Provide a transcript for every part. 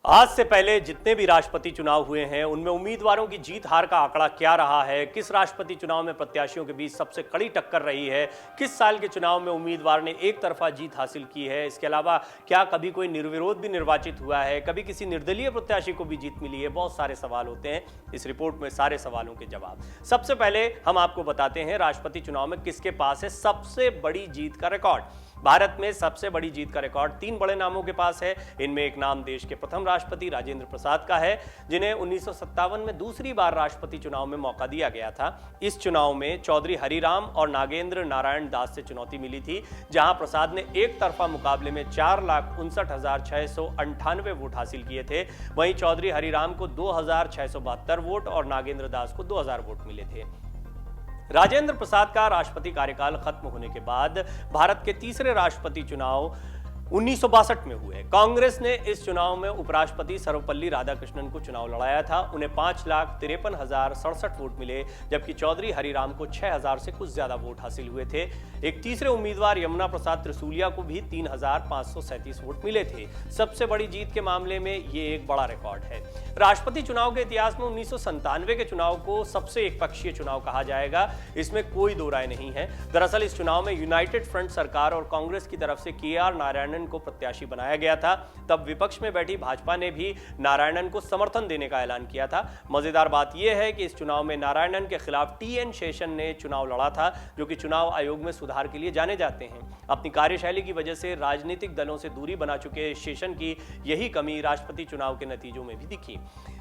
आज से पहले जितने भी राष्ट्रपति चुनाव हुए हैं उनमें उम्मीदवारों की जीत हार का आंकड़ा क्या रहा है, किस राष्ट्रपति चुनाव में प्रत्याशियों के बीच सबसे कड़ी टक्कर रही है, किस साल के चुनाव में उम्मीदवार ने एक तरफा जीत हासिल की है, इसके अलावा क्या कभी कोई निर्विरोध भी निर्वाचित हुआ है, कभी किसी निर्दलीय प्रत्याशी को भी जीत मिली है, बहुत सारे सवाल होते हैं। इस रिपोर्ट में सारे सवालों के जवाब। सबसे पहले हम आपको बताते हैं राष्ट्रपति चुनाव में किसके पास है सबसे बड़ी जीत का रिकॉर्ड। भारत में सबसे बड़ी जीत का रिकॉर्ड 3 बड़े नामों के पास है। इनमें एक नाम देश के प्रथम राष्ट्रपति राजेंद्र प्रसाद का है, जिन्हें 1957 में दूसरी बार राष्ट्रपति चुनाव में मौका दिया गया था। इस चुनाव में चौधरी हरिराम और नागेंद्र नारायण दास से चुनौती मिली थी, जहां प्रसाद ने एक तरफा मुकाबले में 4,59,698 वोट हासिल किए थे। वहीं चौधरी हरिराम को 2,672 वोट और नागेंद्र दास को 2,000 वोट मिले थे। राजेंद्र प्रसाद का राष्ट्रपति कार्यकाल खत्म होने के बाद भारत के तीसरे राष्ट्रपति चुनाव 1962 में हुए। कांग्रेस ने इस चुनाव में उपराष्ट्रपति सर्वपल्ली राधाकृष्णन को चुनाव लड़ाया था। उन्हें 5,53,067 वोट मिले, जबकि चौधरी हरिराम को 6,000 से कुछ ज्यादा वोट हासिल हुए थे। एक तीसरे उम्मीदवार यमुना प्रसाद त्रिसूलिया को भी 3,537 वोट मिले थे। सबसे बड़ी जीत के मामले में ये एक बड़ा रिकॉर्ड है। राष्ट्रपति चुनाव के इतिहास में 1997 के चुनाव को सबसे एकपक्षीय चुनाव कहा जाएगा, इसमें कोई दो राय नहीं है। दरअसल इस चुनाव में यूनाइटेड फ्रंट सरकार और कांग्रेस की तरफ से KR नारायणन को प्रत्याशी बनाया गया था। तब विपक्ष में बैठी भाजपा ने भी नारायणन को समर्थन देने का ऐलान किया था। मजेदार बात यह है कि इस चुनाव में नारायणन के खिलाफ TN शेषन ने चुनाव लड़ा था, जो कि चुनाव आयोग में सुधार के लिए जाने जाते हैं। अपनी कार्यशैली की वजह से राजनीतिक दलों से दूरी बना चुके शेषन की यही कमी राष्ट्रपति चुनाव के नतीजों में भी दिखी।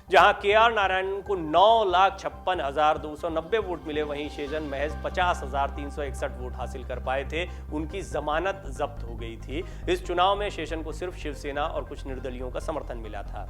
जहां KR नारायणन को 9,56,290 वोट मिले, वहीं शेषन महज 50,361 वोट हासिल कर पाए थे। उनकी जमानत जब्त हो गई थी। इस चुनाव में शेषन को सिर्फ शिवसेना और कुछ निर्दलियों का समर्थन मिला था।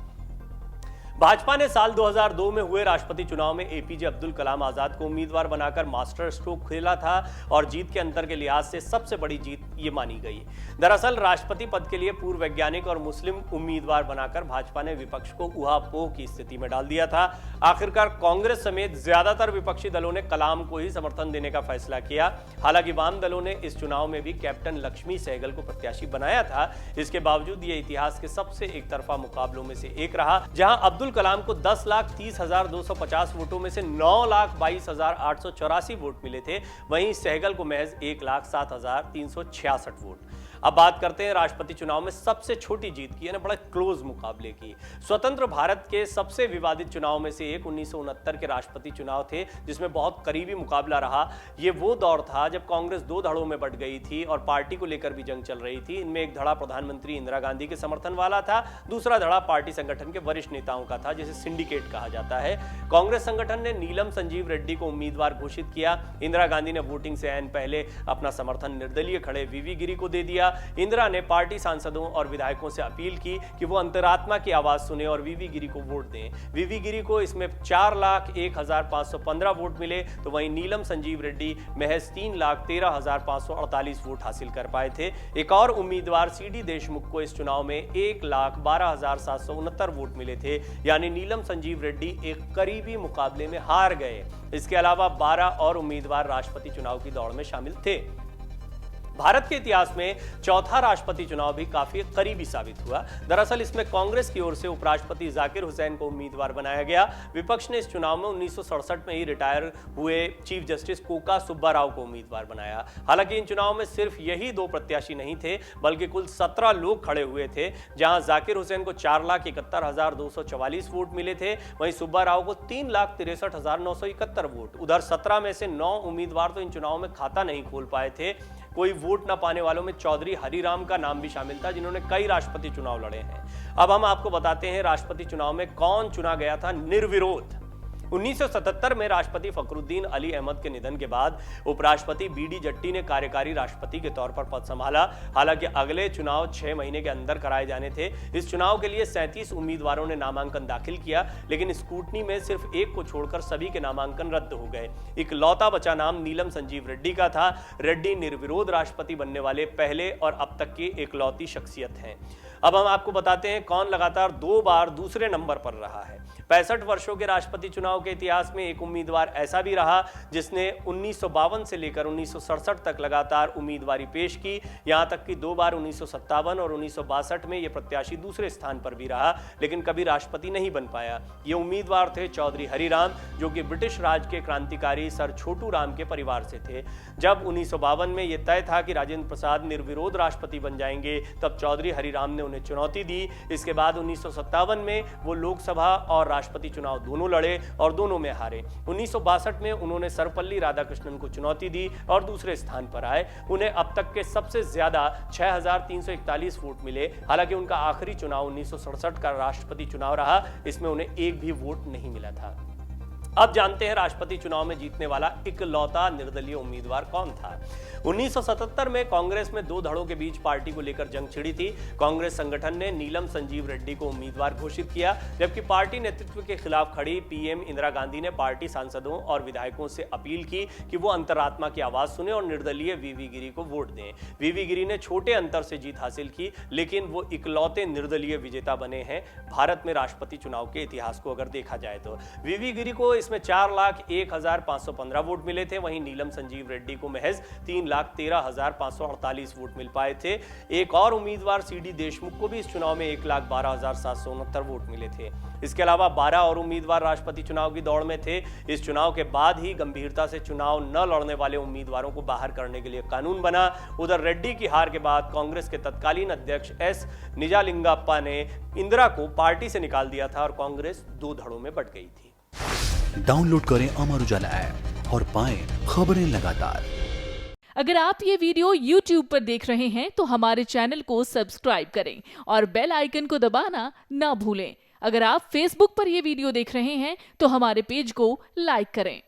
भाजपा ने साल 2002 में हुए राष्ट्रपति चुनाव में APJ अब्दुल कलाम आजाद को उम्मीदवार बनाकर मास्टर स्ट्रोक खेला था और जीत के अंतर के लिहाज से सबसे बड़ी जीत ये मानी गई। दरअसल राष्ट्रपति पद के लिए पूर्व वैज्ञानिक और मुस्लिम उम्मीदवार बनाकर भाजपा ने विपक्ष को ऊहापोह की स्थिति में डाल दिया था। आखिरकार कांग्रेस समेत ज्यादातर विपक्षी दलों ने कलाम को ही समर्थन देने का फैसला किया। हालांकि वाम दलों ने इस चुनाव में भी कैप्टन लक्ष्मी सहगल को प्रत्याशी बनाया था। इसके बावजूद ये इतिहास के सबसे एक तरफा मुकाबलों में से एक रहा, जहां अब्दुल कलाम को 10,30,250 वोटों में से 9,22,884 वोट मिले थे। वहीं सहगल को महज 1,07,366 वोट। अब बात करते हैं राष्ट्रपति चुनाव में सबसे छोटी जीत की, यानी बड़े क्लोज मुकाबले की। स्वतंत्र भारत के सबसे विवादित चुनाव में से एक 1969 के राष्ट्रपति चुनाव थे, जिसमें बहुत करीबी मुकाबला रहा। ये वो दौर था जब कांग्रेस दो धड़ों में बंट गई थी और पार्टी को लेकर भी जंग चल रही थी। इनमें एक धड़ा प्रधानमंत्री इंदिरा गांधी के समर्थन वाला था, दूसरा धड़ा पार्टी संगठन के वरिष्ठ नेताओं का था, जिसे सिंडिकेट कहा जाता है। कांग्रेस संगठन ने नीलम संजीव रेड्डी को उम्मीदवार घोषित किया। इंदिरा गांधी ने वोटिंग से ऐन पहले अपना समर्थन निर्दलीय खड़े VV गिरी को दे दिया। इंदिरा ने पार्टी सांसदों और विधायकों से अपील की कि वो अंतरात्मा की आवाज सुने और VV गिरी को वोट दें। VV गिरी को इसमें 4,01,515 वोट मिले, तो वहीं नीलम संजीव रेड्डी महज 3,13,548 वोट हासिल कर पाए थे। एक और उम्मीदवार CD देशमुख को इस चुनाव में 1,12,769 वोट मिले थे, यानी नीलम संजीव रेड्डी एक करीबी मुकाबले में हार गए। इसके अलावा 12 और उम्मीदवार राष्ट्रपति चुनाव की दौड़ में शामिल थे। भारत के इतिहास में चौथा राष्ट्रपति चुनाव भी काफी करीबी साबित हुआ। दरअसल इसमें कांग्रेस की ओर से उपराष्ट्रपति जाकिर हुसैन को उम्मीदवार बनाया गया। विपक्ष ने इस चुनाव में 1967 में ही रिटायर हुए chief justice Coca Subba Rao को उम्मीदवार बनाया। हालांकि इन चुनाव में सिर्फ यही दो प्रत्याशी नहीं थे, बल्कि कुल 17 लोग खड़े हुए थे, जहां जाकिर हुसैन को 4,71,244 वोट मिले थे, वहीं सुब्बा राव को 3,63,971 वोट। उधर 17 में से 9 उम्मीदवार तो इन चुनाव में खाता नहीं खोल पाए थे। कोई वोट न पाने वालों में चौधरी हरिराम का नाम भी शामिल था, जिन्होंने कई राष्ट्रपति चुनाव लड़े हैं। अब हम आपको बताते हैं राष्ट्रपति चुनाव में कौन चुना गया था निर्विरोध। 1977 में राष्ट्रपति फखरुद्दीन अली अहमद के निधन के बाद उपराष्ट्रपति BD जट्टी ने कार्यकारी राष्ट्रपति के तौर पर पद संभाला। हालांकि अगले चुनाव 6 महीने के अंदर कराए जाने थे। इस चुनाव के लिए 37 उम्मीदवारों ने नामांकन दाखिल किया, लेकिन स्क्रूटनी में सिर्फ एक को छोड़कर सभी के नामांकन रद्द हो गए। इकलौता बचा नाम नीलम संजीव रेड्डी का था। रेड्डी निर्विरोध राष्ट्रपति बनने वाले पहले और अब तक की इकलौती शख्सियत हैं। अब हम आपको बताते हैं कौन लगातार 2 बार दूसरे नंबर पर रहा है। 65 वर्षों के राष्ट्रपति चुनाव के इतिहास में एक उम्मीदवार ऐसा भी रहा जिसने 1952 से लेकर 1967 तक लगातार उम्मीदवारी पेश की। यहां तक कि 2 बार 1957 और 1962 में यह प्रत्याशी दूसरे स्थान पर भी रहा, लेकिन कभी राष्ट्रपति नहीं बन पाया। ये उम्मीदवार थे चौधरी हरिराम, जो कि ब्रिटिश राज के क्रांतिकारी सर छोटू राम के परिवार से थे। जब 1952 में यह तय था कि राजेंद्र प्रसाद निर्विरोध राष्ट्रपति बन जाएंगे, तब चौधरी हरिराम ने उन्हें चुनौती दी। इसके बाद 1957 में वो लोकसभा और राष्ट्रपति चुनाव दोनों लड़े और दोनों में हारे। 1962 में उन्होंने सर्वपल्ली राधाकृष्णन को चुनौती दी और दूसरे स्थान पर आए। उन्हें अब तक के सबसे ज्यादा 6341 वोट मिले। हालांकि उनका आखिरी चुनाव 1967 का राष्ट्रपति चुनाव रहा, इसमें उन्हें एक भी वोट नहीं मिला था। अब जानते हैं राष्ट्रपति चुनाव में जीतने वाला इकलौता निर्दलीय उम्मीदवार कौन था। 1977 में कांग्रेस में 2 धड़ों के बीच पार्टी को लेकर जंग छिड़ी थी। कांग्रेस संगठन ने नीलम संजीव रेड्डी को उम्मीदवार घोषित किया, जबकि पार्टी नेतृत्व के खिलाफ खड़ी पीएम इंदिरा गांधी ने पार्टी सांसदों और विधायकों से अपील की कि वो अंतरात्मा की आवाज सुने और निर्दलीय वीवी गिरी को वोट दें। वीवी गिरी ने छोटे अंतर से जीत हासिल की, लेकिन वो इकलौते निर्दलीय विजेता बने हैं भारत में राष्ट्रपति चुनाव के इतिहास को अगर देखा जाए तो। वीवी गिरी को इसमें 4,01,515 वोट मिले थे, वहीं नीलम संजीव रेड्डी को महज 3,13,548 वोट मिल पाए थे। एक और उम्मीदवार सीडी देशमुख को भी इस चुनाव में 1,12,769 वोट मिले थे। इसके अलावा 12 और उम्मीदवार राष्ट्रपति चुनाव की दौड़ में थे। इस चुनाव के बाद ही गंभीरता से चुनाव न लड़ने वाले उम्मीदवारों को बाहर करने के लिए कानून बना। उधर रेड्डी की हार के बाद कांग्रेस के तत्कालीन अध्यक्ष एस निजालिंगप्पा ने इंदिरा को पार्टी से निकाल दिया था और कांग्रेस 2 धड़ों में बंट गई थी। डाउनलोड करें अमर उजाला ऐप और पाएं खबरें लगातार। अगर आप ये वीडियो YouTube पर देख रहे हैं तो हमारे चैनल को सब्सक्राइब करें और बेल आइकन को दबाना ना भूलें। अगर आप Facebook पर ये वीडियो देख रहे हैं तो हमारे पेज को लाइक करें।